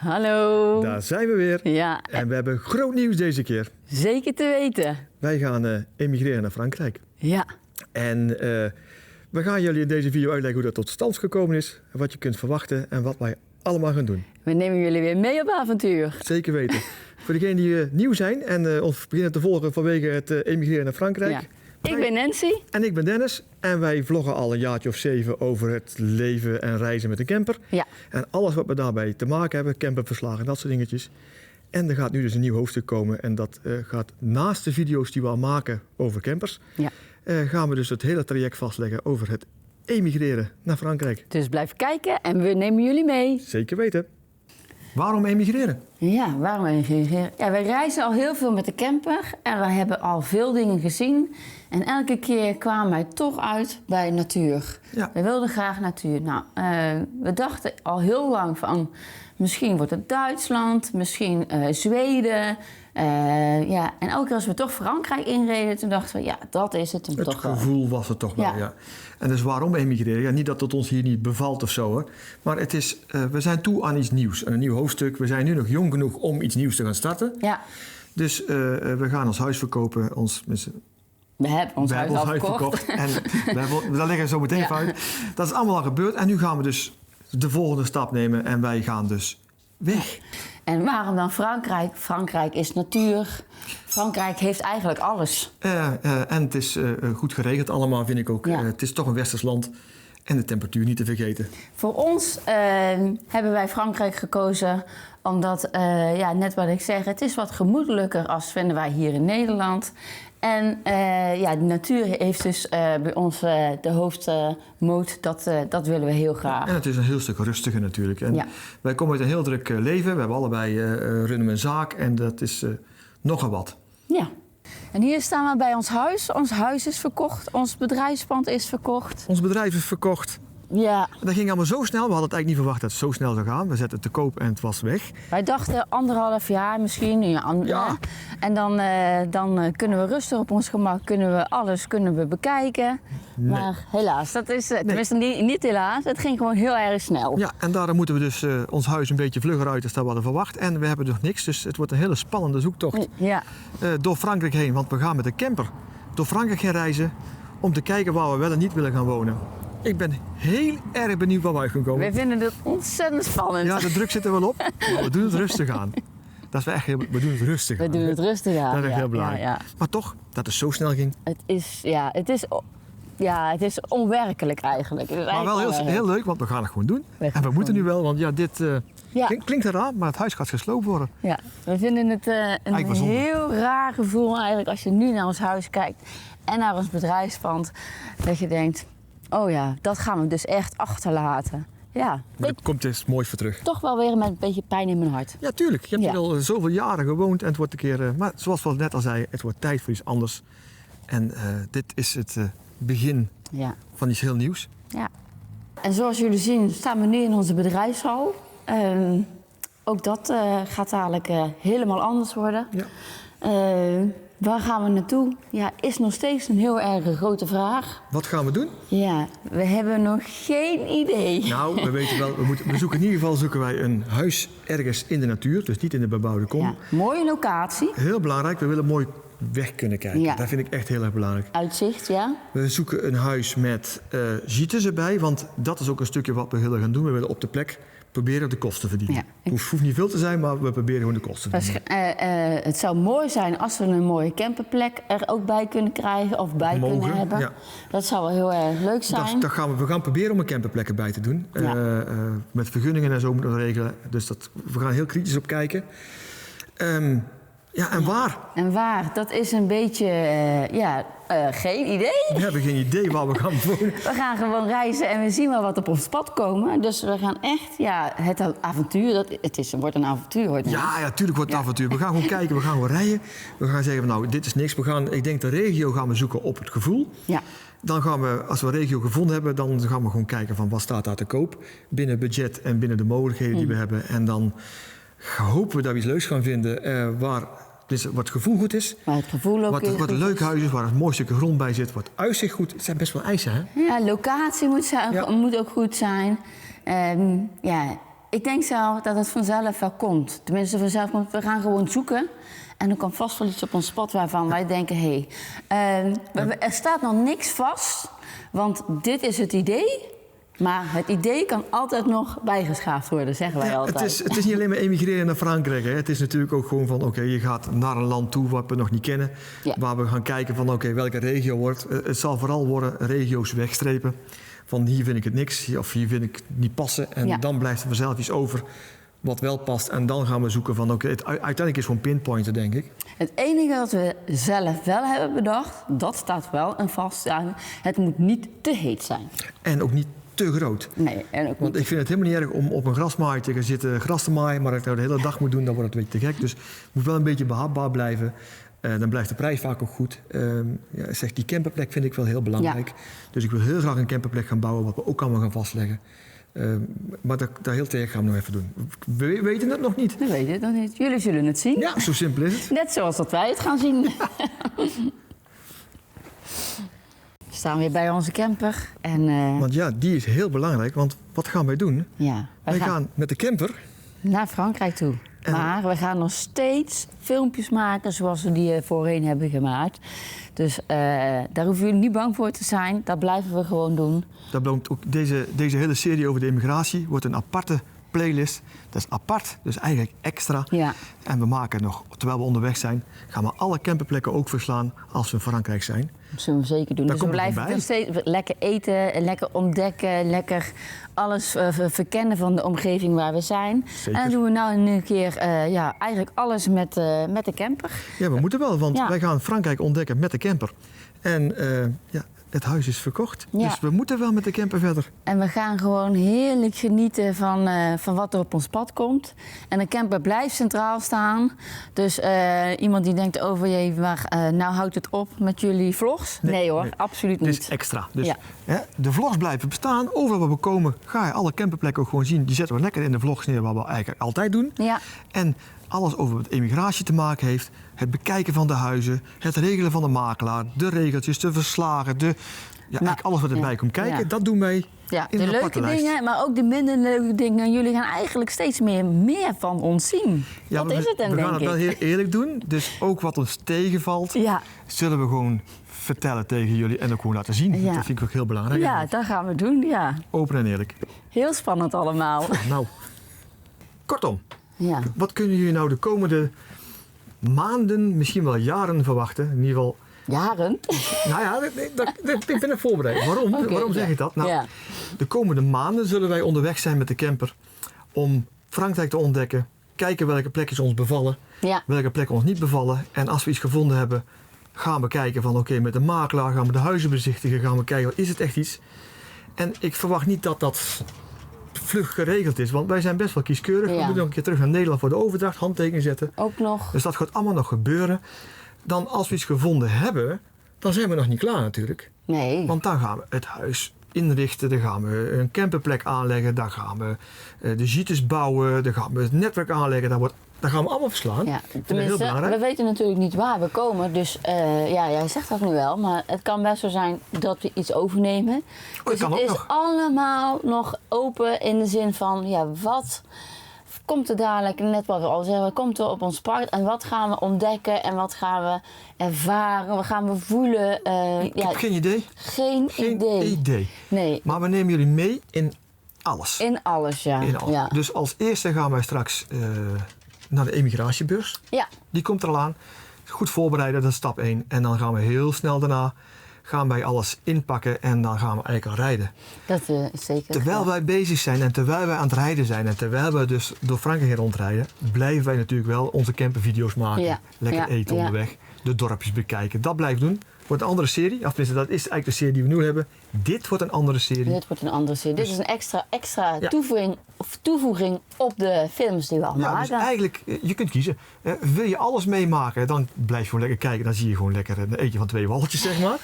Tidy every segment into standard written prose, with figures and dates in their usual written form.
Hallo. Daar zijn we weer. Ja. En we hebben groot nieuws deze keer. Zeker te weten. Wij gaan emigreren naar Frankrijk. Ja. En we gaan jullie in deze video uitleggen hoe dat tot stand gekomen is. Wat je kunt verwachten en wat wij allemaal gaan doen. We nemen jullie weer mee op avontuur. Zeker weten. Voor degenen die nieuw zijn en ons beginnen te volgen vanwege het emigreren naar Frankrijk. Ja. Ik ben Nancy. En ik ben Dennis. En wij vloggen al een jaartje of 7 over het leven en reizen met een camper. Ja. En alles wat we daarbij te maken hebben, camperverslagen en dat soort dingetjes. En er gaat nu dus een nieuw hoofdstuk komen. En dat gaat naast de video's die we al maken over campers, Ja. gaan we dus het hele traject vastleggen over het emigreren naar Frankrijk. Dus blijf kijken en we nemen jullie mee. Zeker weten. Waarom emigreren? Ja, waarom emigreren? Ja, wij reizen al heel veel met de camper en we hebben al veel dingen gezien. En elke keer kwamen wij toch uit bij natuur. Ja. We wilden graag natuur. Nou, we dachten al heel lang van misschien wordt het Duitsland, misschien Zweden. Ja. En elke keer als we toch Frankrijk inreden, toen dachten we, ja, dat is het. Het toch wel. gevoel was het toch wel, Ja. ja. En dus waarom emigreren? Ja, niet dat het ons hier niet bevalt of zo, hoor. Maar het is, we zijn toe aan iets nieuws, aan een nieuw hoofdstuk. We zijn nu nog jong genoeg om iets nieuws te gaan starten. Ja, Dus we gaan ons huis verkopen. we hebben ons huis al verkocht. En daar leggen we zo meteen Ja. even uit. Dat is allemaal al gebeurd. En nu gaan we dus de volgende stap nemen. En wij gaan dus weg. En waarom dan Frankrijk? Frankrijk is natuur. Frankrijk heeft eigenlijk alles. En het is goed geregeld allemaal, vind ik ook. Ja. Het is toch een westers land. En de temperatuur niet te vergeten. Voor ons hebben wij Frankrijk gekozen omdat, ja, net wat ik zeg, het is wat gemoedelijker als vinden wij hier in Nederland. En ja, de natuur heeft dus bij ons de hoofdmoot, dat willen we heel graag. En het is een heel stuk rustiger natuurlijk. En Ja. wij komen uit een heel druk leven. We hebben allebei runnen een zaak en dat is nogal wat. Ja. En hier staan we bij ons huis. Ons huis is verkocht, ons bedrijfspand is verkocht. Ons bedrijf is verkocht. Ja, Dat ging allemaal zo snel. We hadden het eigenlijk niet verwacht dat het zo snel zou gaan. We zetten het te koop en het was weg. wij dachten 1,5 jaar misschien. Ja. Ja. En dan kunnen we rustig op ons gemak alles bekijken. Nee. Maar helaas, dat is tenminste niet helaas. Het ging gewoon heel erg snel. Ja, en daarom moeten we dus ons huis een beetje vlugger uit dan we hadden verwacht. En we hebben nog niks, dus het wordt een hele spannende zoektocht Ja. door Frankrijk heen. Want we gaan met een camper door Frankrijk heen reizen om te kijken waar we wel en niet willen gaan wonen. Ik ben heel erg benieuwd waar we uit gaan komen. We vinden het ontzettend spannend. Ja, de druk zit er wel op, maar we doen het rustig aan. Dat is wel echt we doen het rustig We aan. doen het rustig aan. Dat is echt ja, heel belangrijk. Ja, Maar toch, dat het zo snel ging. het is onwerkelijk eigenlijk. Het is Maar wel eigenlijk heel leuk, want we gaan het gewoon doen. We gaan En we het moeten doen. nu wel, want ja, dit Ja. klinkt raar, maar het huis gaat gesloopt worden. Ja, we vinden het Eigenlijk een wel zonde. heel raar gevoel eigenlijk als je nu naar ons huis kijkt en naar ons bedrijfspand. Dat je denkt, oh ja, dat gaan we dus echt achterlaten. Ja, Maar er komt eens moois voor terug. toch wel weer met een beetje pijn in mijn hart. Ja, tuurlijk. Je hebt Ja. hier al zoveel jaren gewoond en het wordt een keer... maar zoals we net al zeiden, het wordt tijd voor iets anders. En dit is het begin Ja. van iets heel nieuws. Ja. En zoals jullie zien staan we nu in onze bedrijfshal. Ook dat gaat dadelijk helemaal anders worden. Ja. Waar gaan we naartoe? Ja, is nog steeds een heel erg grote vraag. Wat gaan we doen? Ja, we hebben nog geen idee. Nou, we weten wel, we zoeken in ieder geval een huis ergens in de natuur. Dus niet in de bebouwde kom. Ja, mooie locatie. Heel belangrijk, we willen mooi weg kunnen kijken. Ja. Dat vind ik echt heel erg belangrijk. Uitzicht, ja. We zoeken een huis met gîtes erbij, want dat is ook een stukje wat we willen gaan doen. We willen op de plek proberen de kosten te verdienen. Ja. Het hoeft niet veel te zijn, maar we proberen gewoon de kosten te verdienen. Het zou mooi zijn als we een mooie camperplek er ook bij kunnen krijgen of bij Mogen, kunnen hebben. ja. Dat zou wel heel erg leuk zijn. We gaan proberen om een camperplek erbij te doen. Ja. Met vergunningen en zo moeten we regelen. Dus we gaan heel kritisch op kijken. Ja, en waar? En waar? Dat is een beetje, geen idee. We hebben geen idee waar we gaan wonen. We gaan gewoon reizen en we zien wel wat op ons pad komen. Dus we gaan echt, het avontuur, wordt een avontuur. Hoor. Ja, tuurlijk wordt het avontuur. We gaan gewoon kijken, we gaan gewoon rijden. We gaan zeggen, nou, dit is niks. Ik denk de regio gaan we zoeken op het gevoel. Ja. Dan gaan we, als we een regio gevonden hebben, dan gaan we gewoon kijken van wat staat daar te koop. Binnen budget en binnen de mogelijkheden die we hebben. En dan hopen we dat we iets leuks gaan vinden waar het gevoel goed is. Maar het gevoel ook Wat een leuk huis is, waar een mooi stukje grond bij zit. Wat uitzicht goed. Het zijn best wel eisen, hè? Ja, locatie moet ook goed zijn. ik denk zelf dat het vanzelf wel komt. Tenminste, vanzelf komt. We gaan gewoon zoeken. En er komt vast wel iets op ons pad waarvan wij denken... er staat nog niks vast, want dit is het idee... Maar het idee kan altijd nog bijgeschaafd worden, zeggen wij altijd. Het is niet alleen maar emigreren naar Frankrijk. Hè. Het is natuurlijk ook gewoon van, je gaat naar een land toe wat we nog niet kennen. Ja. Waar we gaan kijken van, welke regio wordt. Het zal vooral worden regio's wegstrepen. Van hier vind ik het niks, of hier vind ik het niet passen. En dan blijft er vanzelf iets over wat wel past. En dan gaan we zoeken van, uiteindelijk is gewoon pinpointen, denk ik. Het enige wat we zelf wel hebben bedacht, dat staat wel een vast. Het moet niet te heet zijn. En ook niet te groot. Nee, en ook Want ik vind het helemaal niet erg om op een grasmaai te gaan zitten gras te maaien, maar als ik nou de hele dag moet doen, dan wordt het een beetje te gek. Dus het moet wel een beetje behapbaar blijven. Dan blijft de prijs vaak ook goed. Die camperplek vind ik wel heel belangrijk. Ja. Dus ik wil heel graag een camperplek gaan bouwen, wat we ook allemaal gaan vastleggen. Maar daar heel tegen gaan we nog even doen. We weten het nog niet. We weten het nog niet. Jullie zullen het zien. Ja, zo simpel is het. Net zoals dat wij het gaan zien. We staan weer bij onze camper. Want ja, die is heel belangrijk. Want wat gaan wij doen? Ja, wij gaan met de camper naar Frankrijk toe. Maar we gaan nog steeds filmpjes maken zoals we die voorheen hebben gemaakt. Dus daar hoeven jullie niet bang voor te zijn. Dat blijven we gewoon doen. Dat blijft ook deze hele serie over de immigratie wordt een aparte playlist. Dat is apart, dus eigenlijk extra. Ja. En we maken nog, terwijl we onderweg zijn, gaan we alle camperplekken ook verslaan als we in Frankrijk zijn. Dat zullen we zeker doen. Daar dus we blijven nog steeds lekker eten, lekker ontdekken, lekker alles verkennen van de omgeving waar we zijn. Zeker. En dan doen we nou een keer eigenlijk alles met de camper. Ja, we moeten wel, want wij gaan Frankrijk ontdekken met de camper. En het huis is verkocht, dus we moeten wel met de camper verder. En we gaan gewoon heerlijk genieten van wat er op ons pad komt. En de camper blijft centraal staan. Dus iemand die denkt nou houdt het op met jullie vlogs? Nee hoor, absoluut niet. Dit is extra. Dus de vlogs blijven bestaan. Overal waar we komen ga je alle camperplekken ook gewoon zien. Die zetten we lekker in de vlogs neer, wat we eigenlijk altijd doen. Ja. En alles over wat emigratie te maken heeft. Het bekijken van de huizen, het regelen van de makelaar, de regeltjes, de verslagen, eigenlijk alles wat erbij komt kijken, dat doen wij in de leuke lijst. dingen, maar ook de minder leuke dingen. Jullie gaan eigenlijk steeds meer van ons zien. Ja, dat is het dan, denk ik. We gaan het wel heel eerlijk doen, dus ook wat ons tegenvalt, zullen we gewoon vertellen tegen jullie en ook gewoon laten zien. Ja. Dat vind ik ook heel belangrijk. Ja, dat gaan we doen, ja. Open en eerlijk. Heel spannend allemaal. Nou, kortom. Ja. Wat kunnen jullie nou de komende maanden, misschien wel jaren verwachten? In ieder geval... Jaren? Nou ja, ik ben er voorbereid. Waarom? Okay, Waarom zeg ik dat? Nou, de komende maanden zullen wij onderweg zijn met de camper om Frankrijk te ontdekken. Kijken welke plekjes ons bevallen, welke plekken ons niet bevallen. En als we iets gevonden hebben, gaan we kijken van met de makelaar, gaan we de huizen bezichtigen, gaan we kijken, is het echt iets? En ik verwacht niet dat dat vlug geregeld is, want wij zijn best wel kieskeurig. We moeten nog een keer terug naar Nederland voor de overdracht, handtekening zetten. Ook nog. Dus dat gaat allemaal nog gebeuren. Dan als we iets gevonden hebben, dan zijn we nog niet klaar natuurlijk. Nee. Want dan gaan we het huis inrichten, dan gaan we een camperplek aanleggen, dan gaan we de gîtes bouwen, dan gaan we het netwerk aanleggen, dan gaan we allemaal verslaan. Ja, tenminste, we weten natuurlijk niet waar we komen, dus jij zegt dat nu wel, maar het kan best zo zijn dat we iets overnemen. Dus het is allemaal nog open in de zin van, wat komt er dadelijk, net wat we al zeggen, komt er op ons pad en wat gaan we ontdekken en wat gaan we ervaren, wat gaan we voelen? Ik heb geen idee. Geen idee. Nee. Maar we nemen jullie mee in alles. In alles, ja. In alles. Ja. Dus als eerste gaan wij straks naar de emigratiebeurs. Ja. Die komt er al aan. Goed voorbereiden, dat is stap 1. En dan gaan we heel snel daarna alles inpakken en dan gaan we eigenlijk al rijden. Dat is zeker. Terwijl wij bezig zijn en terwijl wij aan het rijden zijn en terwijl we dus door Frankrijk rondrijden, blijven wij natuurlijk wel onze campervideo's maken. Ja. Lekker eten onderweg, de dorpjes bekijken. Dat blijft doen. Wordt een andere serie. Of dat is eigenlijk de serie die we nu hebben. Dit wordt een andere serie. Dit is een extra toevoeging op de films die we al maken. Dus eigenlijk, je kunt kiezen. Wil je alles meemaken, dan blijf je gewoon lekker kijken. Dan zie je gewoon lekker een eetje van 2 walletjes, zeg maar.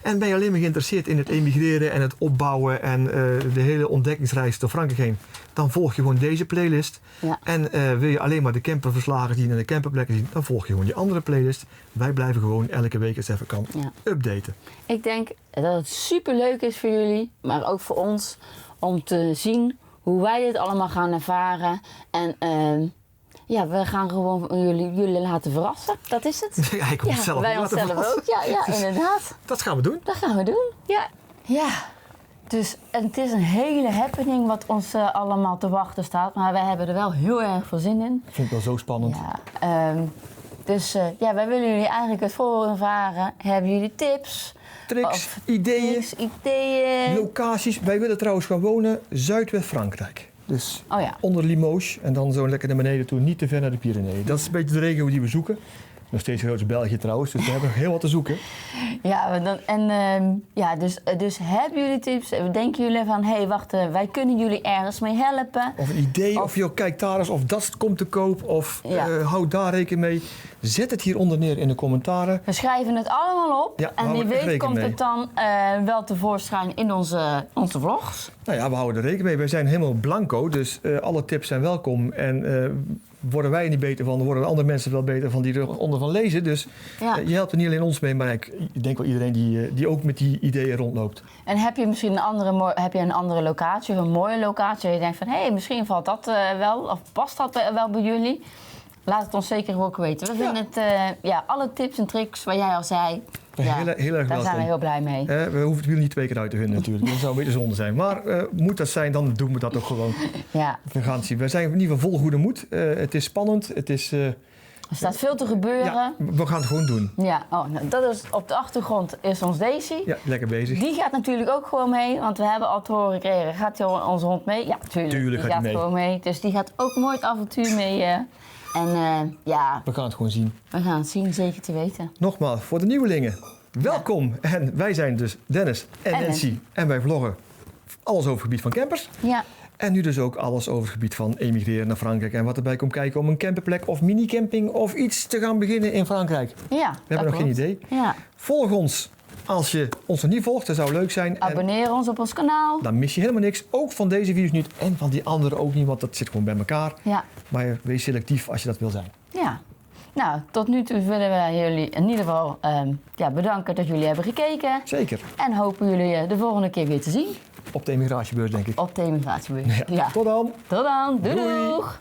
En ben je alleen maar geïnteresseerd in het emigreren en het opbouwen en de hele ontdekkingsreis door Frankrijk heen, dan volg je gewoon deze playlist. Ja. En wil je alleen maar de camperverslagen zien en de camperplekken zien, dan volg je gewoon die andere playlist. Wij blijven gewoon elke week als het even kan updaten. Ik denk dat het super leuk is voor jullie, maar ook voor ons om te zien hoe wij dit allemaal gaan ervaren. En ja, we gaan gewoon jullie laten verrassen. Dat is het. Ja, ik kom het zelf wij laten onszelf verrassen. ook. Ja, Dus inderdaad. dat gaan we doen. Dat gaan we doen. Ja. Ja. Dus het is een hele happening wat ons allemaal te wachten staat. Maar wij hebben er wel heel erg veel zin in. Ik vind het wel zo spannend. Ja, dus ja, wij willen jullie eigenlijk het volgende vragen. Hebben jullie tips? Tricks, ideeën, ideeën? locaties. Wij willen trouwens gaan wonen Zuidwest-Frankrijk. Dus Oh ja. onder Limoges en dan zo lekker naar beneden toe, niet te ver naar de Pyreneeën. Dat is een beetje de regio die we zoeken. Nog steeds groot als België trouwens, dus we hebben heel wat te zoeken. Ja, dus hebben jullie tips? Denken jullie van, hé, wacht, wij kunnen jullie ergens mee helpen? Of een idee, of joh, kijk daar eens, of dat komt te koop, of Ja. houd daar rekening mee. Zet het hieronder neer in de commentaren. We schrijven het allemaal op Ja, en hou wie er weet rekening komt mee. het dan wel tevoorschijn in onze vlogs. Nou ja, we houden er rekening mee. Wij zijn helemaal blanco, dus alle tips zijn welkom. En worden wij er niet beter van, dan worden andere mensen er wel beter van die eronder van lezen. Dus Ja. je helpt er niet alleen ons mee, maar ik denk wel iedereen die ook met die ideeën rondloopt. En heb je misschien een andere locatie of een mooie locatie waar je denkt van, hé, misschien valt dat wel of past dat wel bij jullie? Laat het ons zeker ook weten. We vinden het, alle tips en tricks waar jij al zei, Heel erg daar welkom. zijn we heel blij mee. We hoeven het wiel niet 2 keer uit te vinden natuurlijk. Dat zou een beetje zonde zijn. Maar moet dat zijn, dan doen we dat ook gewoon. Ja. We gaan het zien. We zijn in ieder geval vol goede moed. Het is spannend. Het is, Er staat veel te gebeuren. ja, we gaan het gewoon doen. Ja, dat is, op de achtergrond is ons Daisy. Ja, lekker bezig. Die gaat natuurlijk ook gewoon mee, want we hebben al te horen gekregen, gaat onze hond mee? Ja, tuurlijk gaat die hij mee. gewoon mee. Dus die gaat ook mooi het avontuur mee. We gaan het gewoon zien. We gaan het zien, zeker te weten. Nogmaals, voor de nieuwelingen, welkom. En wij zijn dus Dennis en En Nancy. En wij vloggen alles over het gebied van campers. Ja, En nu dus ook alles over het gebied van emigreren naar Frankrijk. En wat erbij komt kijken om een camperplek of minicamping of iets te gaan beginnen in Frankrijk. ja. We hebben nog geen idee. Ja. Volg ons als je ons nog niet volgt, dat zou leuk zijn. En Abonneer ons op ons kanaal. dan mis je helemaal niks. Ook van deze video's niet en van die andere ook niet, want dat zit gewoon bij elkaar. Ja. Maar wees selectief als je dat wil zijn. Ja. Nou, tot nu toe willen wij jullie in ieder geval bedanken dat jullie hebben gekeken. Zeker. En hopen jullie de volgende keer weer te zien Op de emigratiebeurs, denk ik. op de Emigratiebeurs. Ja. Tot dan. Tot dan. Doei. Doei. Doeg.